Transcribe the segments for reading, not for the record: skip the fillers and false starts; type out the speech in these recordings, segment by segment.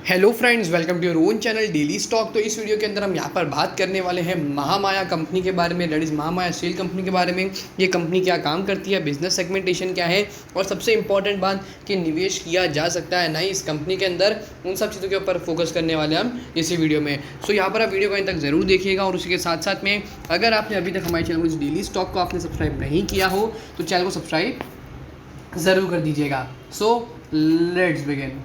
Hello friends, welcome to your own channel daily stock. तो इस video के अंदर हम यहाँ पर बात करने वाले हैं महामाया कंपनी के बारे में, that is Mahamaya steel company के बारे में। ये कंपनी क्या काम करती है, बिजनेस सेगमेंटेशन क्या है, और सबसे इंपॉर्टेंट बात कि निवेश किया जा सकता है नहीं इस कंपनी के अंदर, उन सब चीज़ों के ऊपर फोकस करने वाले हम इसी वीडियो में। सो यहाँ पर आप वीडियो को अंत तक जरूर देखिएगा, और उसी के साथ साथ में अगर आपने अभी तक हमारे चैनल डेली स्टॉक को आपने सब्सक्राइब नहीं किया हो तो चैनल को सब्सक्राइब ज़रूर कर दीजिएगा। So let's begin.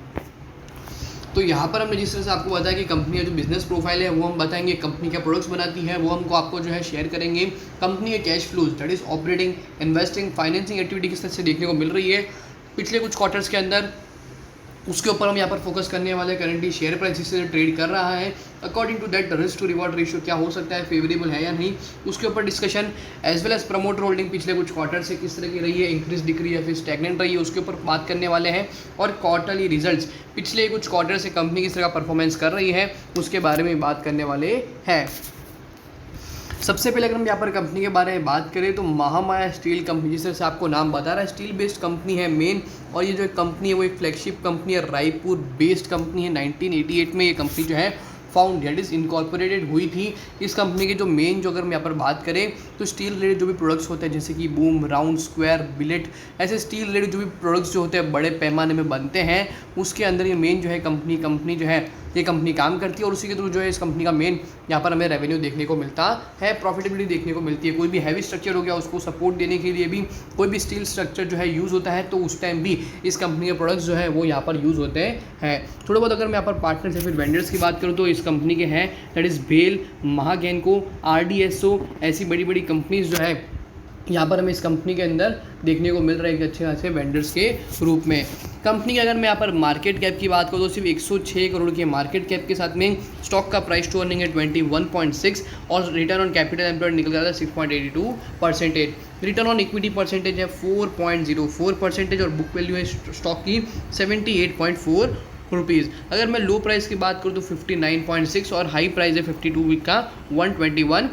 तो यहाँ पर हमने जिस तरह से आपको बताया कि कंपनी का जो बिजनेस प्रोफाइल है वो हम बताएंगे, कंपनी क्या प्रोडक्ट्स बनाती है वो हमको आपको जो है शेयर करेंगे, कंपनी के cash flows that is operating, investing, financing activity किस तरह से देखने को मिल रही है पिछले कुछ क्वार्टर्स के अंदर, उसके ऊपर हम यहाँ पर फोकस करने वाले हैं। करेंटली शेयर प्राइस जिससे ट्रेड कर रहा है, according to that risk to reward ratio क्या हो सकता है, फेवरेबल है या नहीं, उसके ऊपर discussion, as well as promoter holding पिछले कुछ क्वार्टर से किस तरह की रही है, इंक्रीज दिख रही है फिर स्टैग्नेंट रही है, उसके ऊपर बात करने वाले हैं। और क्वार्टरली रिजल्ट्स पिछले कुछ क्वार्टर से कंपनी किस तरह का परफॉर्मेंस कर रही है उसके बारे में बात करने वाले हैं। सबसे पहले अगर हम यहाँ पर कंपनी के बारे में बात करें तो महामाया स्टील कंपनी, जिस तरह से आपको नाम बता रहा है, स्टील बेस्ड कंपनी है मेन। और ये जो एक कंपनी है वो एक फ्लैगशिप कंपनी है, रायपुर बेस्ड कंपनी है। 1988 में ये कंपनी जो है फाउंड दैट इज इनकॉर्पोरेटेड हुई थी। इस कंपनी के जो मेन जो अगर हम यहाँ पर बात करें तो स्टील रिलेटेड जो भी प्रोडक्ट्स होते हैं जैसे कि बूम, राउंड, स्क्वायर, बिलेट, ऐसे स्टील रिलेटेड जो भी प्रोडक्ट्स जो होते हैं बड़े पैमाने में बनते हैं, उसके अंदर ये मेन जो है कंपनी जो है ये कंपनी काम करती है। और उसी के थ्रू जो है इस कंपनी का मेन यहाँ पर हमें रेवेन्यू देखने को मिलता है, प्रॉफिटेबिलिटी देखने को मिलती है। कोई भी हैवी स्ट्रक्चर हो गया उसको सपोर्ट देने के लिए भी कोई भी स्टील स्ट्रक्चर जो है यूज़ होता है, तो उस टाइम भी इस कंपनी के प्रोडक्ट्स जो है वो यहाँ पर यूज़ होते हैं। थोड़ा बहुत अगर मैं यहाँ पर पार्टनर्स या फिर वेंडर्स की बात करूँ तो इस कंपनी के हैं दैट इज़ भेल, महागैनको, RDSO, ऐसी बड़ी बड़ी कंपनीज जो है यहाँ पर हमें इस कंपनी के अंदर देखने को मिल रहा है कि अच्छे खासे वेंडर्स के रूप में। कंपनी की अगर मैं यहाँ पर मार्केट कैप की बात करूँ तो सिर्फ 106 करोड़ की मार्केट कैप के साथ में स्टॉक का प्राइस टू अर्निंग है 21.6, और रिटर्न ऑन कैपिटल एम्प्लॉयड निकल जाता है 6.82%। रिटर्न ऑन इक्विटी परसेंटेज है 4.04%, और बुक वैल्यू है स्टॉक की 78.4 रुपीज़। अगर मैं लो प्राइस की बात करूँ तो 59.6, और हाई प्राइस है 52 वीक का 121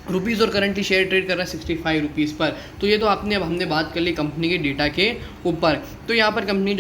रुपीज़, और करंटली शेयर ट्रेड कर रहा है 65 रुपीज़ पर। तो ये तो हमने बात कर ली कंपनी के डेटा के ऊपर। तो यहाँ पर कंपनी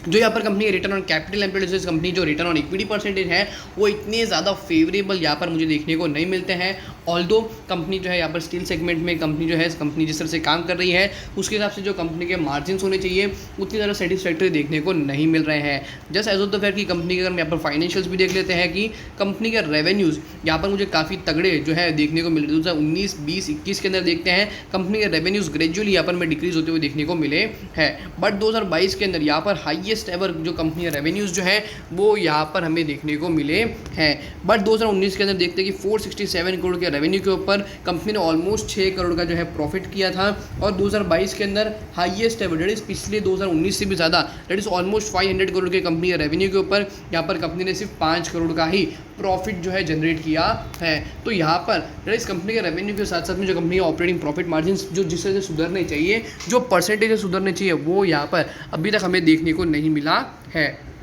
यहाँ पर company return on capital employed company जो रिटर्न ऑन इक्विटी परसेंटेज है वो इतने ज़्यादा फेवरेबल यहाँ पर मुझे देखने को नहीं मिलते हैं। ऑल्दो कंपनी जो है यहाँ पर स्टील सेगमेंट में कंपनी जो है कंपनी जिस तरह से काम कर रही है उसके हिसाब से जो कंपनी के मार्जिन होने चाहिए उतनी ज़्यादा सेटिस्फैक्ट्री देखने को नहीं मिल रहे हैं। Just as of the fact की कंपनी के अगर हम यहाँ पर फाइनेंशियल्स भी देख लेते हैं कि कंपनी के रेवेन्यूज़ यहाँ पर मुझे काफ़ी तगड़े जो है देखने को मिल रहे हैं। 2019, 20, 21 के अंदर देखते हैं कंपनी के रेवेन्यूज़ ग्रेजुअली यहाँ पर में डिक्रीज होते हुए देखने को मिले हैं, बट 2022 के अंदर यहाँ पर हाईएस्ट एवर जो कंपनी रेवेन्यूज़ जो है वो यहाँ पर हमें देखने को मिले हैं। बट 2019 के अंदर देखते हैं कि 467 करोड़ के रेवेन्यू के ऊपर कंपनी ने ऑलमोस्ट 6 करोड़ का जो है प्रॉफिट किया था, और 2022 के अंदर हाईएस्ट एवर दैट इज पिछले 2019 से भी ज़्यादा दैट इज ऑलमोस्ट 500 करोड़ के कंपनी के रेवेन्यू के ऊपर यहाँ पर कंपनी ने सिर्फ 5 करोड़ का ही प्रॉफिट जो है जनरेट किया है। तो यहाँ पर दैट इस कंपनी के रेवेन्यू के साथ साथ में जो कंपनी के ऑपरेटिंग प्रॉफिट मार्जिन जो जिस तरह से सुधरने चाहिए, जो परसेंटेज सुधरने चाहिए, वो यहाँ पर अभी तक हमें देखने को नहीं मिला है।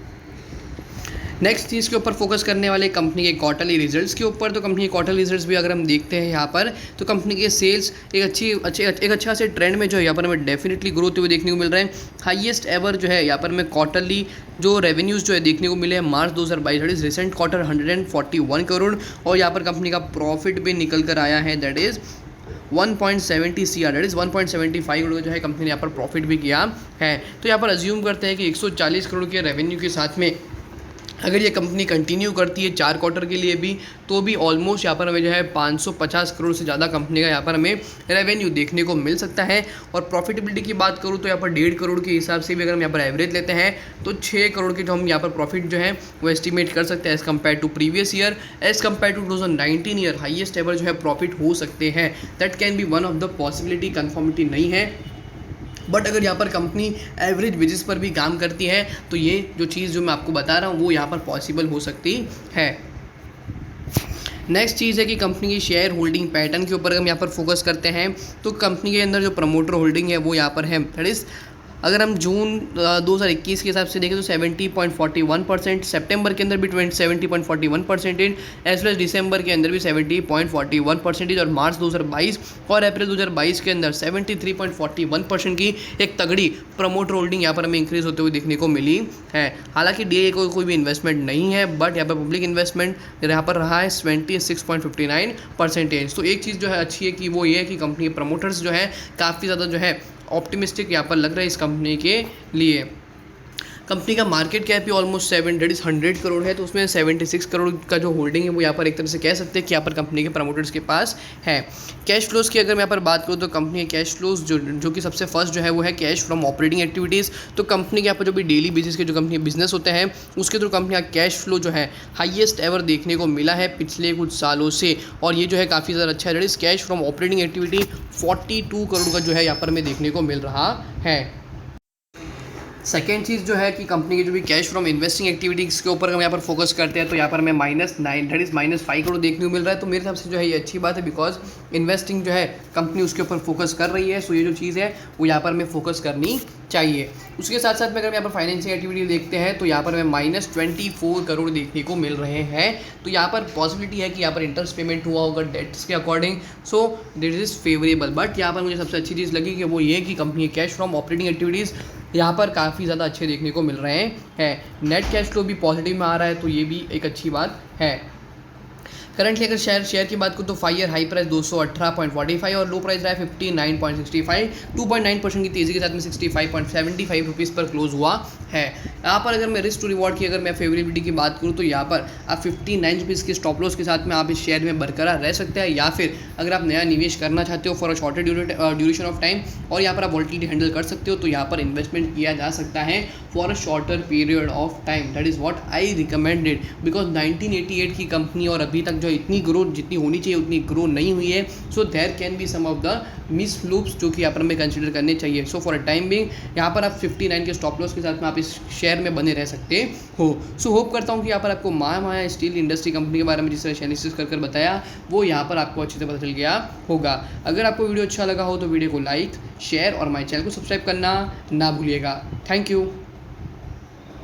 नेक्स्ट चीज़ के ऊपर फोकस करने वाले कंपनी के क्वार्टरली रिजल्ट्स के ऊपर। तो कंपनी के क्वार्टरली रिजल्ट्स भी अगर हम देखते हैं यहाँ पर तो कंपनी के सेल्स एक अच्छा से ट्रेंड में जो है यहाँ पर हमें डेफिनेटली ग्रोथ हुए देखने को मिल रहा है। हाईएस्ट एवर जो है यहाँ पर हमें क्वार्टरली जो रेवेन्यूज़ जो है देखने को मिले हैं मार्च 2022 that is recent quarter 141 crore, और यहाँ पर कंपनी का प्रॉफिट भी निकल कर आया है that is 1.70 CR that is 1.75 crore जो है कंपनी ने यहाँ पर प्रॉफिट भी किया है। तो यहाँ पर अज्यूम करते हैं कि 140 करोड़ के रेवेन्यू के साथ में अगर ये कंपनी कंटिन्यू करती है 4 क्वार्टर के लिए भी, तो भी ऑलमोस्ट यहाँ पर हमें जो है 550 करोड़ से ज़्यादा कंपनी का यहाँ पर हमें रेवेन्यू देखने को मिल सकता है। और प्रॉफिटेबिलिटी की बात करूँ तो यहाँ पर 1.5 करोड़ के हिसाब से भी अगर हम यहाँ पर एवरेज लेते हैं तो 6 करोड़ के जो हम यहाँ पर प्रॉफिट जो है वो एस्टिमेट कर सकते हैं as compare to previous year, as compare to 2019 year highest ever जो है प्रॉफिट हो सकते हैं। That can be one of the possibility, conformity नहीं है, बट अगर यहाँ पर कंपनी एवरेज बेसिस पर भी काम करती है तो ये जो चीज़ जो मैं आपको बता रहा हूँ वो यहाँ पर पॉसिबल हो सकती है। नेक्स्ट चीज़ है कि कंपनी की शेयर होल्डिंग पैटर्न के ऊपर हम यहाँ पर फोकस करते हैं तो कंपनी के अंदर जो प्रमोटर होल्डिंग है वो यहाँ पर है दैट इज़ अगर हम जून 2021 के हिसाब से देखें तो 70.41%, सितंबर के अंदर भी 70.41%, एज वेल दिसंबर के अंदर भी 70.41% और मार्च 2022 और अप्रैल 2022 के अंदर 73.41% की एक तगड़ी प्रमोटर होल्डिंग यहाँ पर हमें इंक्रीज होते हुए देखने को मिली है। हालांकि डीए कोई भी इन्वेस्टमेंट नहीं है, बट यहाँ पर पब्लिक इन्वेस्टमेंट यहाँ पर रहा है 26.59%। तो एक चीज़ जो है अच्छी है कि वो ये है कि कंपनी के प्रमोटर्स जो है काफ़ी ज़्यादा जो है ऑप्टिमिस्टिक यहाँ पर लग रहा है इस कंपनी के लिए। कंपनी का मार्केट कैप भी ऑलमोस्ट 100 करोड़ है, तो उसमें 76 करोड़ का जो होल्डिंग है वो यहाँ पर एक तरह से कह सकते हैं कि यहाँ पर कंपनी के प्रमोटर्स के पास है। कैश फ्लोज की अगर मैं यहाँ पर बात करूँ तो कंपनी के कैश फ्लोज जो कि सबसे फर्स्ट जो है वो है कैश फ्रॉम ऑपरेटिंग एक्टिविटीज़। तो कंपनी के यहाँ पर जो भी डेली बेसिस के जो कंपनी बिजनेस होते हैं उसके थ्रू कंपनी का कैश फ्लो जो है हाईएस्ट एवर देखने को मिला है पिछले कुछ सालों से, और ये जो है काफ़ी ज़्यादा अच्छा है। That is cash from operating activity 42 crore का जो है यहाँ पर हमें देखने को मिल रहा है। सेकेंड चीज़ जो है कि कंपनी की जो भी कैश फ्रॉम इन्वेस्टिंग एक्टिविटीज़ के ऊपर हम यहाँ पर फोकस करते हैं तो यहाँ पर हमें -9 दैट इज़ -5 करोड़ देखने को मिल रहा है। तो मेरे हिसाब से जो है ये अच्छी बात है, बिकॉज इन्वेस्टिंग जो है कंपनी उसके ऊपर फोकस कर रही है। सो ये जो चीज़ है वो यहाँ पर हमें फोकस करनी चाहिए। उसके साथ साथ में अगर यहाँ पर फाइनेंशियल एक्टिविटी देखते हैं तो यहाँ पर हमें -24 करोड़ देखने को मिल रहे हैं। तो यहाँ पर पॉसिबिलिटी है कि यहाँ पर इंटरेस्ट पेमेंट हुआ होगा डेट्स के according, so this is favourable. But यहाँ पर मुझे सबसे अच्छी चीज़ लगी कि वो ये कि कंपनी के कैश फ्रॉम ऑपरेटिंग एक्टिविटीज़ यहाँ पर काफ़ी ज़्यादा अच्छे देखने को मिल रहे हैं। नेट कैश फ्लो भी पॉजिटिव में आ रहा है, तो ये भी एक अच्छी बात है। करंटली अगर शेयर की बात करूँ तो 5 ईयर हाई प्राइस 218.45 और लो प्राइस रहा है 59.65, 2.9% की तेज़ी के साथ में 65.75 रुपीज़ पर क्लोज हुआ है। यहाँ पर अगर मैं रिस्क टू रिवॉर्ड की अगर मैं फेवरेबिलिटी की बात करूँ तो यहाँ पर आप 59 रुपीज़ के स्टॉप लॉस के साथ में आप इस शेयर में बरकरार रह सकते हैं, या फिर अगर आप नया निवेश करना चाहते हो for a shorter duration of time और यहाँ पर आप वॉलेटिलिटी हैंडल कर सकते हो, तो यहाँ पर इन्वेस्टमेंट किया जा सकता है for a shorter period of time. That is what I recommended, because 1988 की कंपनी और अभी तक जो इतनी ग्रोथ जितनी होनी चाहिए उतनी ग्रो नहीं हुई है। So there can be some of the miss loops जो कि यहाँ पर हमें कंसिडर करने चाहिए। So for a time being यहाँ पर आप 59 के स्टॉप लॉस के साथ में आप इस शेयर में बने रह सकते हो। सो होप करता हूँ कि यहाँ पर आपको महामाया स्टील इंडस्ट्री कंपनी के बारे में जिस तरह एनालिसिस कर बताया वो यहाँ पर आपको अच्छे से पता चल गया होगा। अगर आपको वीडियो अच्छा लगा हो तो वीडियो को लाइक, शेयर और हमारे चैनल को सब्सक्राइब करना ना भूलिएगा। Thank you.